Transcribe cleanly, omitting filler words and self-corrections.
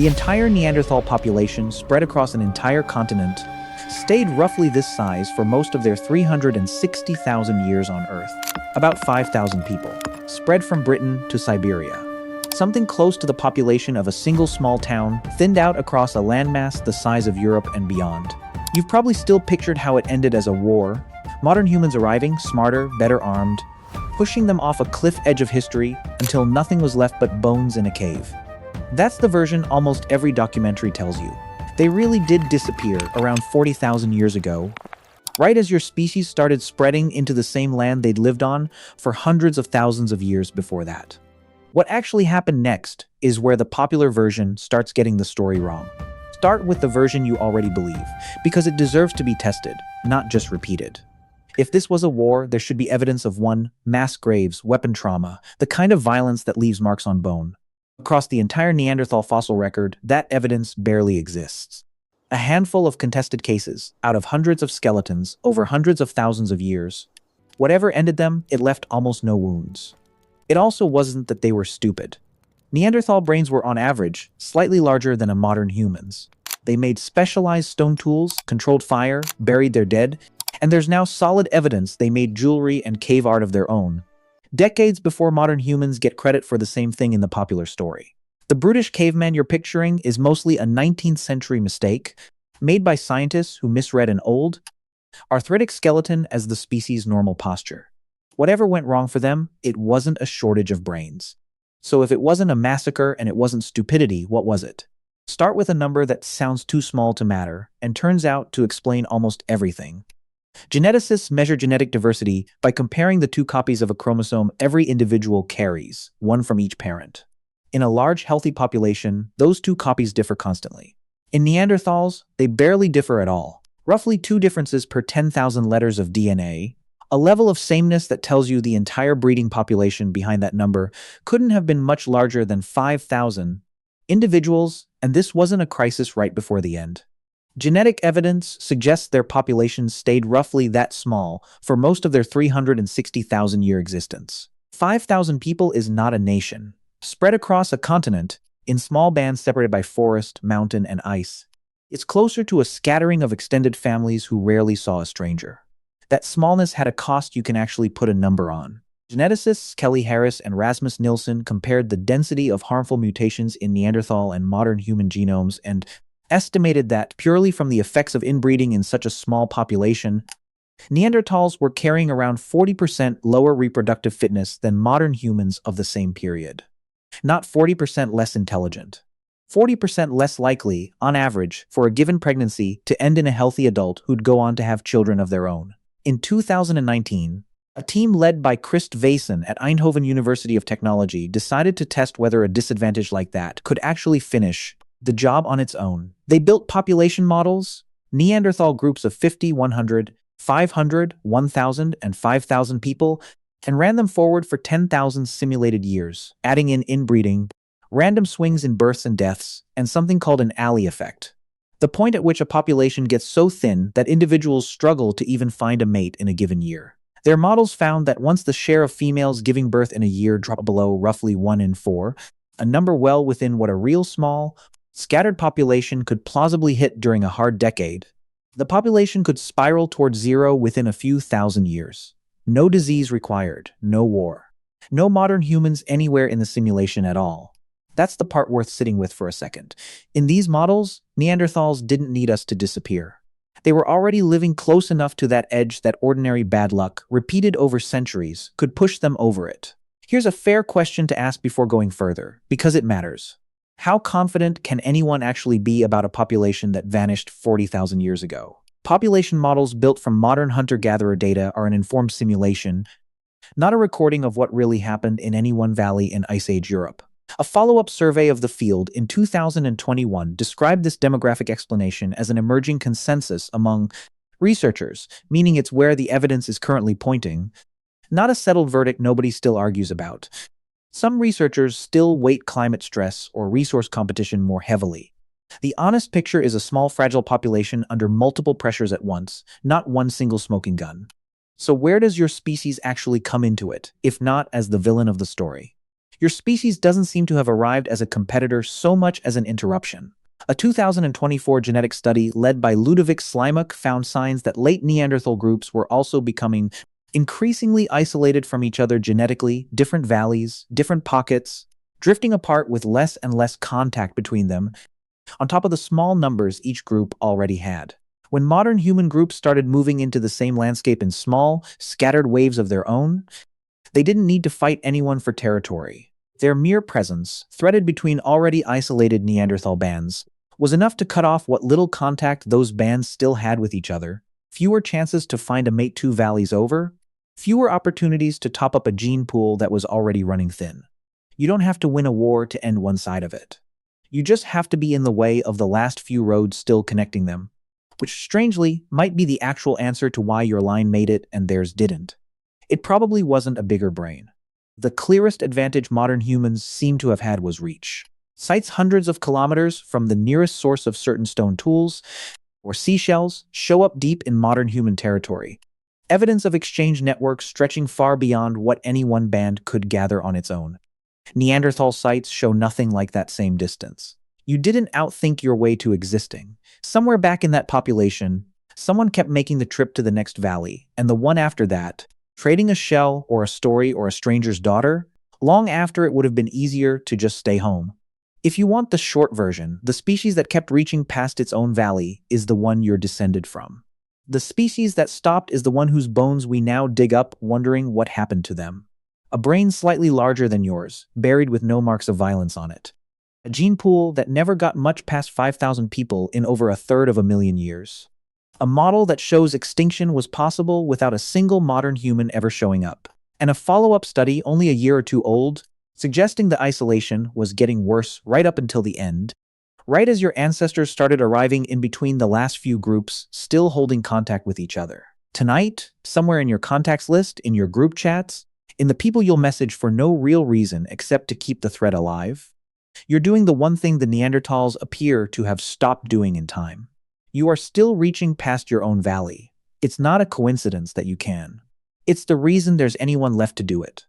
The entire Neanderthal population, spread across an entire continent, stayed roughly this size for most of their 360,000 years on Earth. About 5,000 people, spread from Britain to Siberia. Something close to the population of a single small town, thinned out across a landmass the size of Europe and beyond. You've probably still pictured how it ended as a war. Modern humans arriving, smarter, better armed, pushing them off a cliff edge of history until nothing was left but bones in a cave. That's the version almost every documentary tells you. They really did disappear around 40,000 years ago, right as your species started spreading into the same land they'd lived on for hundreds of thousands of years before that. What actually happened next is where the popular version starts getting the story wrong. Start with the version you already believe, because it deserves to be tested, not just repeated. If this was a war, there should be evidence of one, mass graves, weapon trauma, the kind of violence that leaves marks on bone. Across the entire Neanderthal fossil record, that evidence barely exists. A handful of contested cases, out of hundreds of skeletons, over hundreds of thousands of years. Whatever ended them, it left almost no wounds. It also wasn't that they were stupid. Neanderthal brains were on average slightly larger than a modern human's. They made specialized stone tools, controlled fire, buried their dead, and there's now solid evidence they made jewelry and cave art of their own. Decades before modern humans get credit for the same thing in the popular story. The brutish caveman you're picturing is mostly a 19th century mistake, made by scientists who misread an old, arthritic skeleton as the species' normal posture. Whatever went wrong for them, it wasn't a shortage of brains. So if it wasn't a massacre and it wasn't stupidity, what was it? Start with a number that sounds too small to matter, and turns out to explain almost everything. Geneticists measure genetic diversity by comparing the two copies of a chromosome every individual carries, one from each parent. In a large, healthy population, those two copies differ constantly. In Neanderthals, they barely differ at all. Roughly 2 differences per 10,000 letters of DNA, a level of sameness that tells you the entire breeding population behind that number couldn't have been much larger than 5,000 individuals, and this wasn't a crisis right before the end. Genetic evidence suggests their populations stayed roughly that small for most of their 360,000-year existence. 5,000 people is not a nation. Spread across a continent, in small bands separated by forest, mountain, and ice, it's closer to a scattering of extended families who rarely saw a stranger. That smallness had a cost you can actually put a number on. Geneticists Kelley and Rasmus Nielsen compared the density of harmful mutations in Neanderthal and modern human genomes and estimated that, purely from the effects of inbreeding in such a small population, Neanderthals were carrying around 40% lower reproductive fitness than modern humans of the same period. Not 40% less intelligent. 40% less likely, on average, for a given pregnancy to end in a healthy adult who'd go on to have children of their own. In 2019, a team led by Christ Vaesen at Eindhoven University of Technology decided to test whether a disadvantage like that could actually finish the job on its own. They built population models, Neanderthal groups of 50, 100, 500, 1,000, and 5,000 people, and ran them forward for 10,000 simulated years, adding in inbreeding, random swings in births and deaths, and something called an alley effect, the point at which a population gets so thin that individuals struggle to even find a mate in a given year. Their models found that once the share of females giving birth in a year dropped below roughly 1 in 4, a number well within what a real small, scattered population could plausibly hit during a hard decade, the population could spiral towards zero within a few thousand years. No disease required, no war, no modern humans anywhere in the simulation at all. That's the part worth sitting with for a second. In these models, Neanderthals didn't need us to disappear. They were already living close enough to that edge that ordinary bad luck, repeated over centuries, could push them over it. Here's a fair question to ask before going further, because it matters. How confident can anyone actually be about a population that vanished 40,000 years ago? Population models built from modern hunter-gatherer data are an informed simulation, not a recording of what really happened in any one valley in Ice Age Europe. A follow-up survey of the field in 2021 described this demographic explanation as an emerging consensus among researchers, meaning it's where the evidence is currently pointing, not a settled verdict nobody still argues about. Some researchers still weight climate stress or resource competition more heavily. The honest picture is a small, fragile population under multiple pressures at once, not one single smoking gun. So where does your species actually come into it, if not as the villain of the story? Your species doesn't seem to have arrived as a competitor so much as an interruption. A 2024 genetic study led by Ludovic Slimuk found signs that late Neanderthal groups were also becoming increasingly isolated from each other genetically, different valleys, different pockets, drifting apart with less and less contact between them, on top of the small numbers each group already had. When modern human groups started moving into the same landscape in small, scattered waves of their own, they didn't need to fight anyone for territory. Their mere presence, threaded between already isolated Neanderthal bands, was enough to cut off what little contact those bands still had with each other. Fewer chances to find a mate two valleys over, fewer opportunities to top up a gene pool that was already running thin. You don't have to win a war to end one side of it. You just have to be in the way of the last few roads still connecting them, which strangely might be the actual answer to why your line made it and theirs didn't. It probably wasn't a bigger brain. The clearest advantage modern humans seem to have had was reach. Sites hundreds of kilometers from the nearest source of certain stone tools or seashells show up deep in modern human territory. Evidence of exchange networks stretching far beyond what any one band could gather on its own. Neanderthal sites show nothing like that same distance. You didn't outthink your way to existing. Somewhere back in that population, someone kept making the trip to the next valley, and the one after that, trading a shell or a story or a stranger's daughter, long after it would have been easier to just stay home. If you want the short version, the species that kept reaching past its own valley is the one you're descended from. The species that stopped is the one whose bones we now dig up wondering what happened to them. A brain slightly larger than yours, buried with no marks of violence on it. A gene pool that never got much past 5,000 people in over 1/3 of a million years. A model that shows extinction was possible without a single modern human ever showing up. And a follow-up study only a year or two old, suggesting the isolation was getting worse right up until the end, right as your ancestors started arriving in between the last few groups, still holding contact with each other. Tonight, somewhere in your contacts list, in your group chats, in the people you'll message for no real reason except to keep the thread alive, you're doing the one thing the Neanderthals appear to have stopped doing in time. You are still reaching past your own valley. It's not a coincidence that you can. It's the reason there's anyone left to do it.